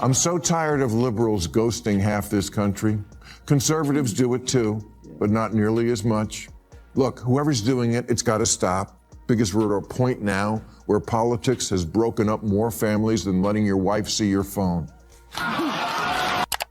I'm so tired of liberals ghosting half this country. Conservatives do it too, but not nearly as much. Look, whoever's doing it, it's got to stop, because we're at a point now where politics has broken up more families than letting your wife see your phone.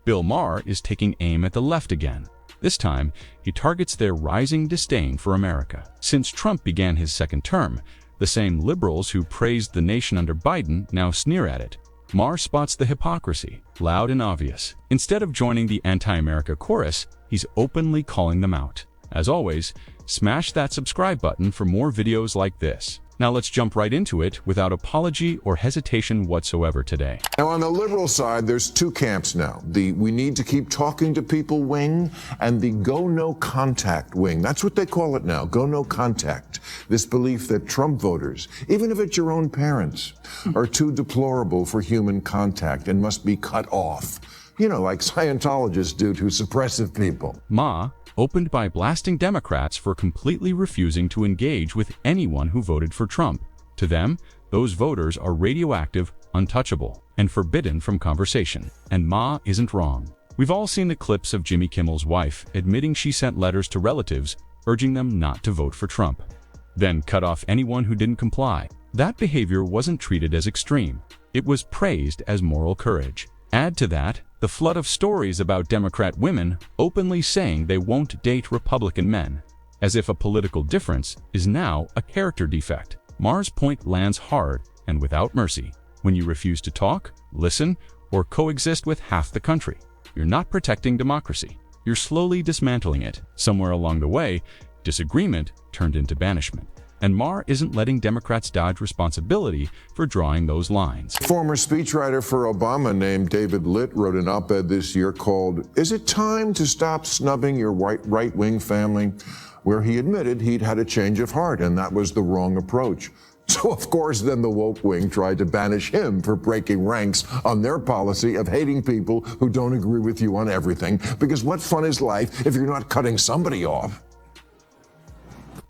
Bill Maher is taking aim at the left again. This time, he targets their rising disdain for America. Since Trump began his second term, the same liberals who praised the nation under Biden now sneer at it. Maher spots the hypocrisy, loud and obvious. Instead of joining the anti-America chorus, he's openly calling them out. As always, smash that subscribe button for more videos like this. Now let's jump right into it without apology or hesitation whatsoever today. Now, on the liberal side, there's two camps now. The we need to keep talking to people wing and the go no contact wing. That's what they call it now, go no contact. This belief that Trump voters, even if it's your own parents, are too deplorable for human contact and must be cut off. You know, like Scientologists do to suppressive people. Maher opened by blasting Democrats for completely refusing to engage with anyone who voted for Trump. To them, those voters are radioactive, untouchable, and forbidden from conversation. And Maher isn't wrong. We've all seen the clips of Jimmy Kimmel's wife admitting she sent letters to relatives urging them not to vote for Trump, then cut off anyone who didn't comply. That behavior wasn't treated as extreme. It was praised as moral courage. Add to that the flood of stories about Democrat women openly saying they won't date Republican men, as if a political difference is now a character defect. Maher's point lands hard and without mercy. When you refuse to talk, listen, or coexist with half the country, you're not protecting democracy. You're slowly dismantling it. Somewhere along the way, disagreement turned into banishment. And Maher isn't letting Democrats dodge responsibility for drawing those lines. Former speechwriter for Obama named David Litt wrote an op-ed this year called, "Is it time to stop snubbing your right-wing family?" where he admitted he'd had a change of heart and that was the wrong approach. So, of course, then the woke wing tried to banish him for breaking ranks on their policy of hating people who don't agree with you on everything, because what fun is life if you're not cutting somebody off?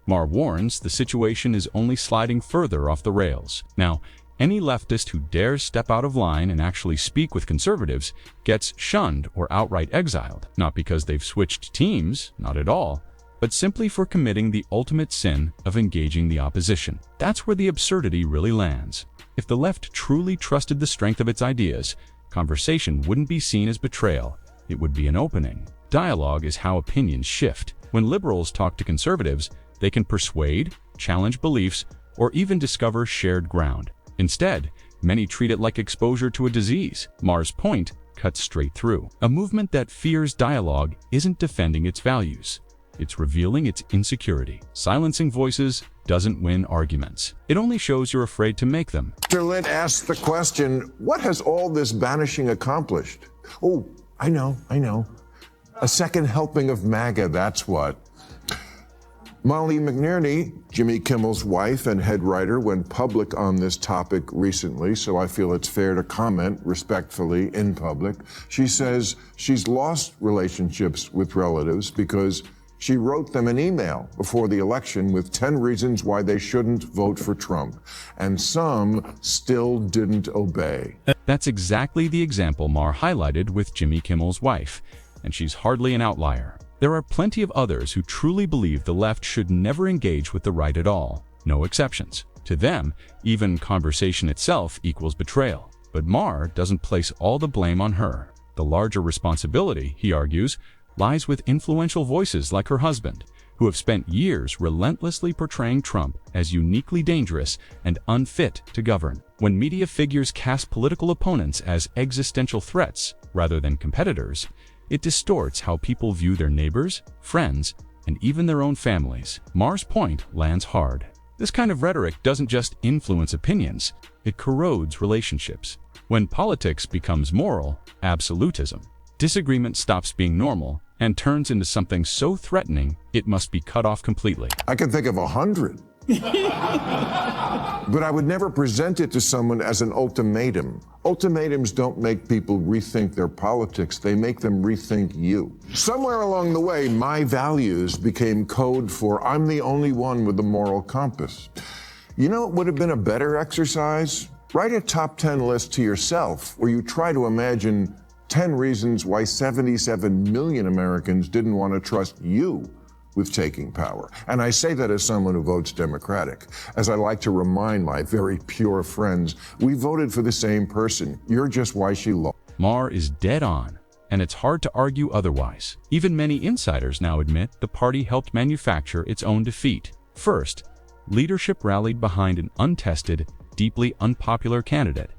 Maher warns the situation is only sliding further off the rails. Now, any leftist who dares step out of line and actually speak with conservatives gets shunned or outright exiled, not because they've switched teams, not at all, but simply for committing the ultimate sin of engaging the opposition. That's where the absurdity really lands. If the left truly trusted the strength of its ideas, conversation wouldn't be seen as betrayal, it would be an opening. Dialogue is how opinions shift. When liberals talk to conservatives, they can persuade, challenge beliefs, or even discover shared ground. Instead, many treat it like exposure to a disease. Maher's point cuts straight through. A movement that fears dialogue isn't defending its values. It's revealing its insecurity. Silencing voices doesn't win arguments. It only shows you're afraid to make them. Mr. Litt asked the question, what has all this banishing accomplished? Oh, I know. A second helping of MAGA, that's what. Molly McNerney, Jimmy Kimmel's wife and head writer, went public on this topic recently, so I feel it's fair to comment respectfully in public. She says she's lost relationships with relatives because she wrote them an email before the election with 10 reasons why they shouldn't vote for Trump, and some still didn't obey. That's exactly the example Maher highlighted with Jimmy Kimmel's wife, and she's hardly an outlier. There are plenty of others who truly believe the left should never engage with the right at all. No exceptions. To them, even conversation itself equals betrayal. But Maher doesn't place all the blame on her. The larger responsibility, he argues, lies with influential voices like her husband, who have spent years relentlessly portraying Trump as uniquely dangerous and unfit to govern. When media figures cast political opponents as existential threats rather than competitors, it distorts how people view their neighbors, friends, and even their own families. Maher's point lands hard. This kind of rhetoric doesn't just influence opinions, it corrodes relationships. When politics becomes moral, absolutism, disagreement stops being normal and turns into something so threatening it must be cut off completely. I can think of 100. But I would never present it to someone as an ultimatum. Ultimatums don't make people rethink their politics, they make them rethink you. Somewhere along the way, my values became code for I'm the only one with a moral compass. You know what would have been a better exercise? Write a top 10 list to yourself where you try to imagine 10 reasons why 77 million Americans didn't want to trust you with taking power. And I say that as someone who votes Democratic. As I like to remind my very pure friends, we voted for the same person. You're just why she lost. Maher is dead on, and it's hard to argue otherwise. Even many insiders now admit the party helped manufacture its own defeat. First, leadership rallied behind an untested, deeply unpopular candidate,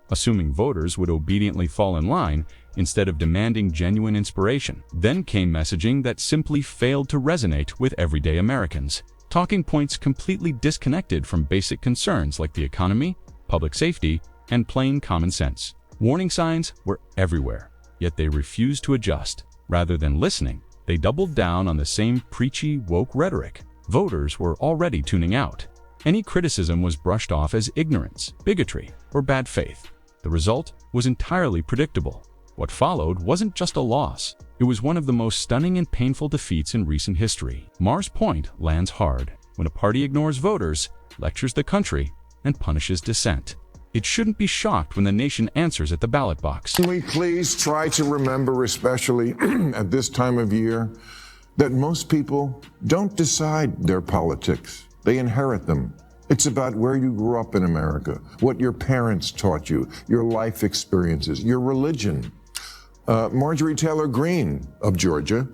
assuming voters would obediently fall in line instead of demanding genuine inspiration. Then came messaging that simply failed to resonate with everyday Americans. Talking points completely disconnected from basic concerns like the economy, public safety, and plain common sense. Warning signs were everywhere, yet they refused to adjust. Rather than listening, they doubled down on the same preachy, woke rhetoric. Voters were already tuning out. Any criticism was brushed off as ignorance, bigotry, or bad faith. The result was entirely predictable. What followed wasn't just a loss. It was one of the most stunning and painful defeats in recent history. Maher's point lands hard. When a party ignores voters, lectures the country, and punishes dissent, it shouldn't be shocked when the nation answers at the ballot box. Can we please try to remember, especially at this time of year, that most people don't decide their politics. They inherit them. It's about where you grew up in America, what your parents taught you, your life experiences, your religion. Marjorie Taylor Greene of Georgia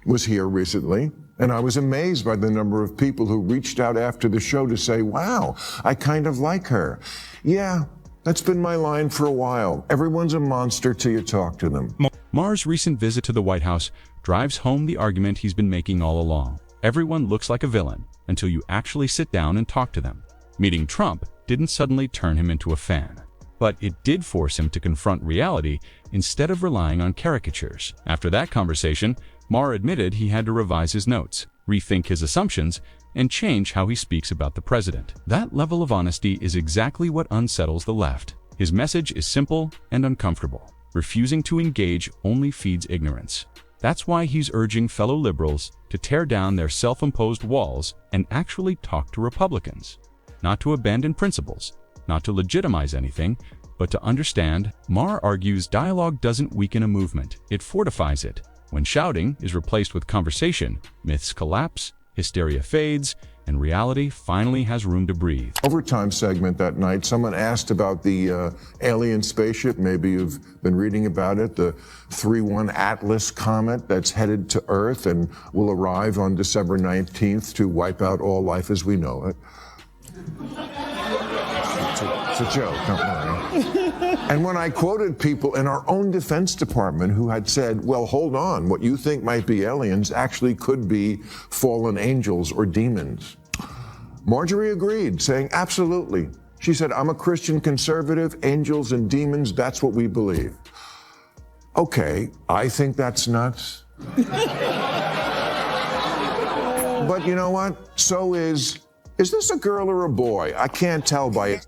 was here recently, and I was amazed by the number of people who reached out after the show to say, wow, I kind of like her. Yeah, that's been my line for a while. Everyone's a monster till you talk to them. Maher's recent visit to the White House drives home the argument he's been making all along. Everyone looks like a villain until you actually sit down and talk to them. Meeting Trump didn't suddenly turn him into a fan, but it did force him to confront reality instead of relying on caricatures. After that conversation, Maher admitted he had to revise his notes, rethink his assumptions, and change how he speaks about the president. That level of honesty is exactly what unsettles the left. His message is simple and uncomfortable. Refusing to engage only feeds ignorance. That's why he's urging fellow liberals to tear down their self-imposed walls and actually talk to Republicans. Not to abandon principles, not to legitimize anything, but to understand. Maher argues dialogue doesn't weaken a movement, it fortifies it. When shouting is replaced with conversation, myths collapse, hysteria fades, and reality finally has room to breathe. Overtime segment that night, someone asked about the alien spaceship. Maybe you've been reading about it, the 3-1 Atlas comet that's headed to Earth and will arrive on December 19th to wipe out all life as we know it. It's a joke, don't worry. And when I quoted people in our own Defense Department who had said, well, hold on, what you think might be aliens actually could be fallen angels or demons, Marjorie agreed, saying, absolutely. She said, I'm a Christian conservative, angels and demons, that's what we believe. Okay, I think that's nuts. But you know what? So is this a girl or a boy? I can't tell by it.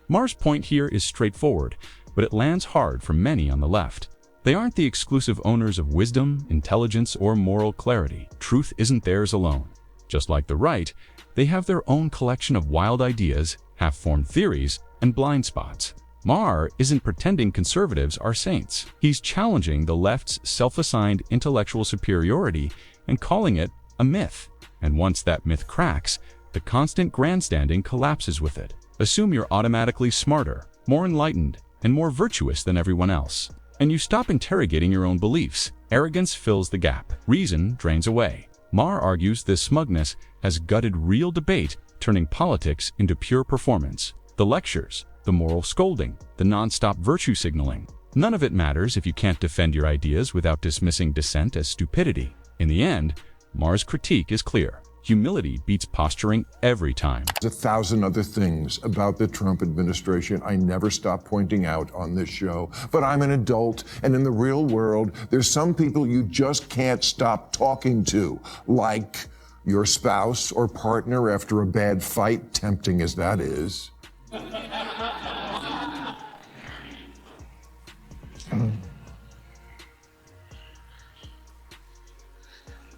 Maher's point here is straightforward, but it lands hard for many on the left. They aren't the exclusive owners of wisdom, intelligence, or moral clarity. Truth isn't theirs alone. Just like the right, they have their own collection of wild ideas, half-formed theories, and blind spots. Maher isn't pretending conservatives are saints. He's challenging the left's self-assigned intellectual superiority and calling it a myth. And once that myth cracks, the constant grandstanding collapses with it. Assume you're automatically smarter, more enlightened, and more virtuous than everyone else. And you stop interrogating your own beliefs. Arrogance fills the gap. Reason drains away. Maher argues this smugness has gutted real debate, turning politics into pure performance. The lectures, the moral scolding, the non-stop virtue signaling. None of it matters if you can't defend your ideas without dismissing dissent as stupidity. In the end, Maher's critique is clear. Humility beats posturing every time. There's 1,000 other things about the Trump administration I never stop pointing out on this show. But I'm an adult, and in the real world, there's some people you just can't stop talking to, like your spouse or partner after a bad fight, tempting as that is.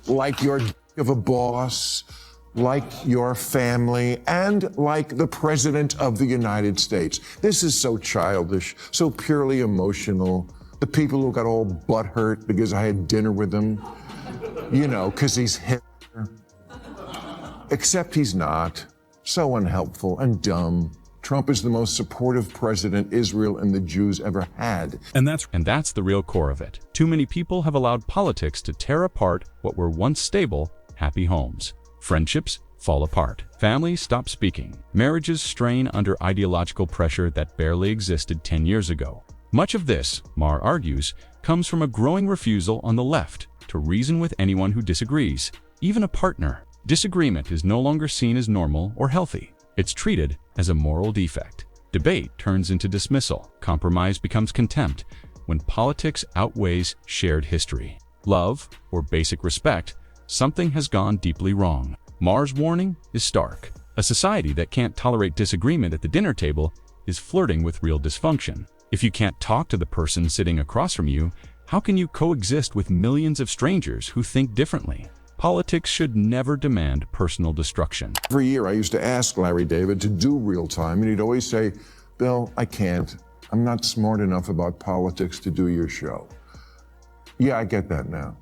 Like your of a boss, like your family, and like the President of the United States. This is so childish, so purely emotional. The people who got all butthurt because I had dinner with him, you know, because he's Hitler. Except he's not. So unhelpful and dumb. Trump is the most supportive president Israel and the Jews ever had. And that's the real core of it. Too many people have allowed politics to tear apart what were once stable, happy homes. Friendships fall apart. Families stop speaking. Marriages strain under ideological pressure that barely existed 10 years ago. Much of this, Maher argues, comes from a growing refusal on the left to reason with anyone who disagrees, even a partner. Disagreement is no longer seen as normal or healthy. It's treated as a moral defect. Debate turns into dismissal. Compromise becomes contempt when politics outweighs shared history. Love, or basic respect, something has gone deeply wrong. Maher's warning is stark. A society that can't tolerate disagreement at the dinner table is flirting with real dysfunction. If you can't talk to the person sitting across from you, how can you coexist with millions of strangers who think differently? Politics should never demand personal destruction. Every year I used to ask Larry David to do real time, and he'd always say, "Bill, I can't. I'm not smart enough about politics to do your show." Yeah, I get that now.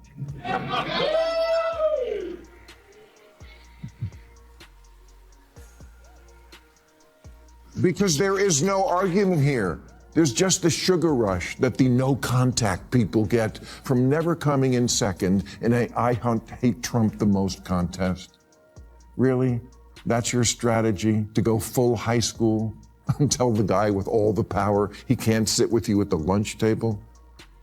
Because there is no argument here. There's just the sugar rush that the no contact people get from never coming in second in a I hate Trump the most contest. Really? That's your strategy, to go full high school and tell the guy with all the power he can't sit with you at the lunch table?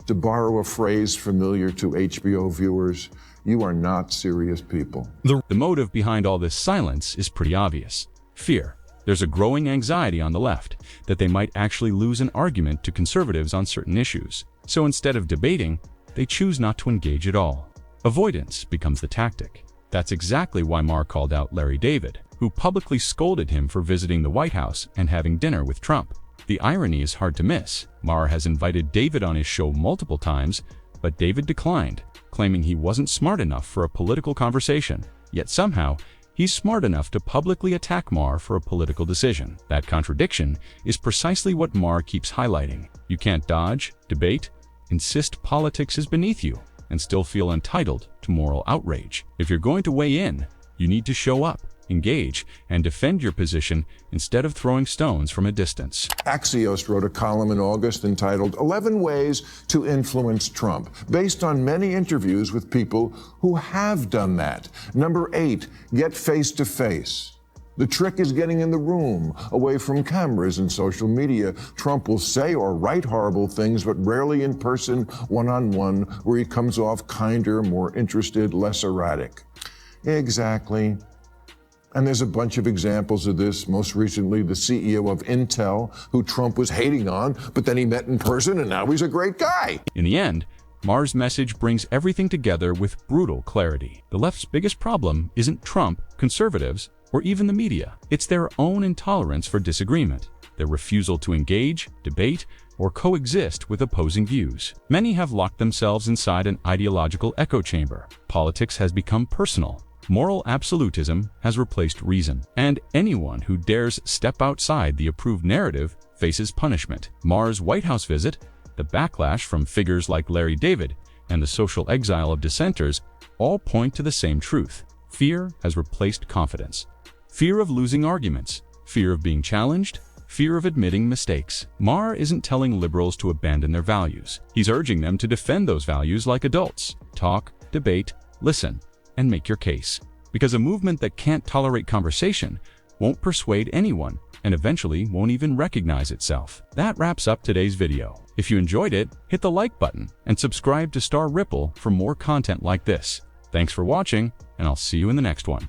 To borrow a phrase familiar to HBO viewers, you are not serious people. The motive behind all this silence is pretty obvious. Fear. There's a growing anxiety on the left that they might actually lose an argument to conservatives on certain issues. So instead of debating, they choose not to engage at all. Avoidance becomes the tactic. That's exactly why Maher called out Larry David, who publicly scolded him for visiting the White House and having dinner with Trump. The irony is hard to miss. Maher has invited David on his show multiple times, but David declined, claiming he wasn't smart enough for a political conversation. Yet somehow, he's smart enough to publicly attack Maher for a political decision. That contradiction is precisely what Maher keeps highlighting. You can't dodge, debate, insist politics is beneath you, and still feel entitled to moral outrage. If you're going to weigh in, you need to show up, engage, and defend your position instead of throwing stones from a distance. Axios wrote a column in August entitled 11 Ways to Influence Trump, based on many interviews with people who have done that. Number 8, get face to face. The trick is getting in the room, away from cameras and social media. Trump will say or write horrible things, but rarely in person, one-on-one, where he comes off kinder, more interested, less erratic. Exactly. And there's a bunch of examples of this. Most recently, the CEO of Intel, who Trump was hating on, but then he met in person and now he's a great guy. In the end, Maher's message brings everything together with brutal clarity. The left's biggest problem isn't Trump, conservatives, or even the media. It's their own intolerance for disagreement, their refusal to engage, debate, or coexist with opposing views. Many have locked themselves inside an ideological echo chamber. Politics has become personal. Moral absolutism has replaced reason, and anyone who dares step outside the approved narrative faces punishment. Maher's White House visit, the backlash from figures like Larry David, and the social exile of dissenters all point to the same truth. Fear has replaced confidence. Fear of losing arguments, fear of being challenged, fear of admitting mistakes. Maher isn't telling liberals to abandon their values. He's urging them to defend those values like adults. Talk, debate, listen, and make your case. Because a movement that can't tolerate conversation won't persuade anyone and eventually won't even recognize itself. That wraps up today's video. If you enjoyed it, hit the like button and subscribe to Star Ripple for more content like this. Thanks for watching, and I'll see you in the next one.